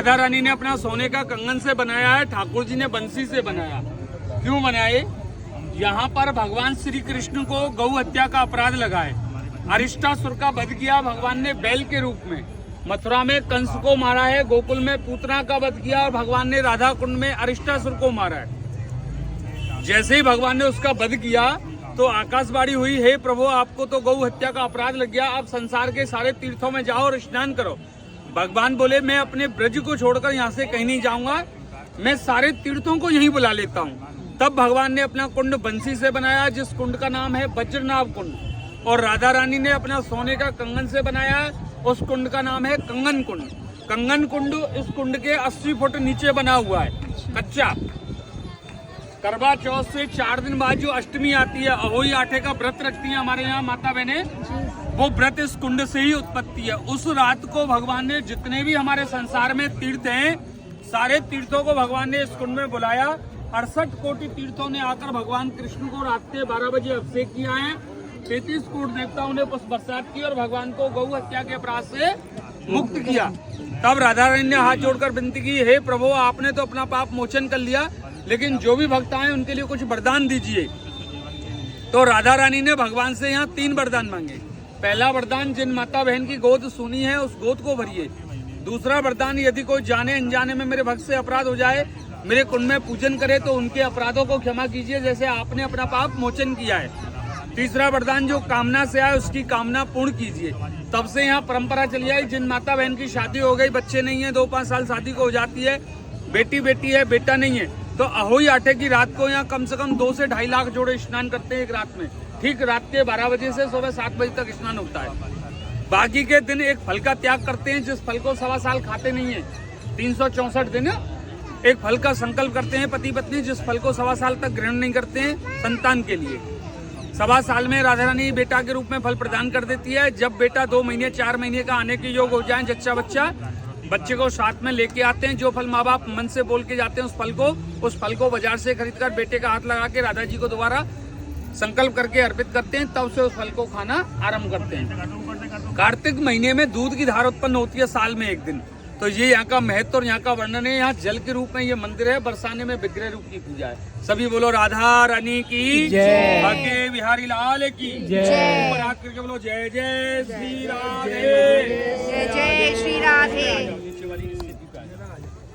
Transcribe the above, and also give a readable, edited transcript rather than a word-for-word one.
राधा रानी ने अपना सोने का कंगन से बनाया है, ठाकुर जी ने बंसी से बनाया। क्यों बनाए? यहाँ पर भगवान श्री कृष्ण को गौ हत्या का अपराध लगा है। अरिष्टासुर का वध किया भगवान ने बैल के रूप में। मथुरा में कंस को मारा है, गोकुल में पूतना का वध किया और भगवान ने राधा कुंड में अरिष्टासुर को मारा है। जैसे ही भगवान ने उसका वध किया तो आकाशवाणी हुई, हे प्रभु आपको तो गौ हत्या का अपराध लग गया, आप संसार के सारे तीर्थों में जाओ और स्नान करो। भगवान बोले मैं अपने ब्रज को छोड़कर यहाँ से कहीं नहीं जाऊंगा, मैं सारे तीर्थों को यहीं बुला लेता हूँ। तब भगवान ने अपना कुंड बंसी से बनाया, जिस कुंड का नाम है वज्रनाभ कुंड, और राधा रानी ने अपना सोने का कंगन से बनाया, उस कुंड का नाम है कंगन कुंड। कंगन कुंड इस कुंड के 80 फुट नीचे बना हुआ है, कच्चा। करवा चौथ से 4 दिन बाद जो अष्टमी आती है, अहोई आठे का व्रत रखती है हमारे यहाँ माता बहने, वो व्रत इस कुंड से ही उत्पत्ति है। उस रात को भगवान ने जितने भी हमारे संसार में तीर्थ हैं, सारे तीर्थों को भगवान ने इस कुंड में बुलाया। 68 कोटि तीर्थों ने आकर भगवान कृष्ण को रात के 12 बजे अभिषेक किया है। 33 करोड़ देवताओं ने पुष्प बरसात की और भगवान को गौ हत्या के अपराध से मुक्त किया। तब राधा रानी ने हाथ जोड़कर विनती की, हे प्रभु आपने तो अपना पाप मोचन कर लिया, लेकिन जो भी भक्त आए उनके लिए कुछ वरदान दीजिए। तो राधा रानी ने भगवान से यहाँ 3 वरदान मांगे। पहला वरदान, जिन माता बहन की गोद सुनी है उस गोद को भरिए। दूसरा वरदान, यदि कोई जाने अनजाने में मेरे भक्त से अपराध हो जाए, मेरे कुंड में पूजन करे तो उनके अपराधों को क्षमा कीजिए, जैसे आपने अपना पाप मोचन किया है। तीसरा वरदान, जो कामना से आए उसकी कामना पूर्ण कीजिए। तब से यहाँ परंपरा चली आई, जिन माता बहन की शादी हो गई, बच्चे नहीं है, 2-5 साल शादी को हो जाती है, बेटी बेटी है बेटा नहीं है, तो अहोई आठे की रात को यहाँ कम से कम 2 से 2.5 लाख जोड़े स्नान करते हैं एक रात में। ठीक रात के 12 बजे से सुबह 7 बजे तक स्नान होता है। बाकी के दिन एक फल का त्याग करते हैं, जिस फल को 1.25 साल खाते नहीं है। 364 दिन एक फल का संकल्प करते हैं पति पत्नी, जिस फल को 1.25 साल तक ग्रहण नहीं करते हैं संतान के लिए। 1.25 साल में राधा रानी बेटा के रूप में फल प्रदान कर देती है। जब बेटा 2 महीने 4 महीने का आने के योग हो जाए, जच्चा बच्चा, बच्चे को साथ में लेके आते हैं। जो फल माँ बाप मन से बोल के जाते हैं उस फल को बाजार से खरीदकर बेटे का हाथ लगा के राधा जी को दोबारा संकल्प करके अर्पित करते हैं। तब से उस फल को खाना आरंभ करते हैं। कार्तिक महीने में दूध की धार उत्पन्न होती है साल में एक दिन। तो ये यहाँ का महत्व और यहाँ का वर्णन है। यहाँ जल के रूप में ये मंदिर है, बरसाने में विग्रह रूप की पूजा है। सभी बोलो राधा रानी की जय, भाग्य बिहारी लाल की जय। ऊपर हाथ करके बोलो जय जय श्री राधे, जय जय श्री राधे।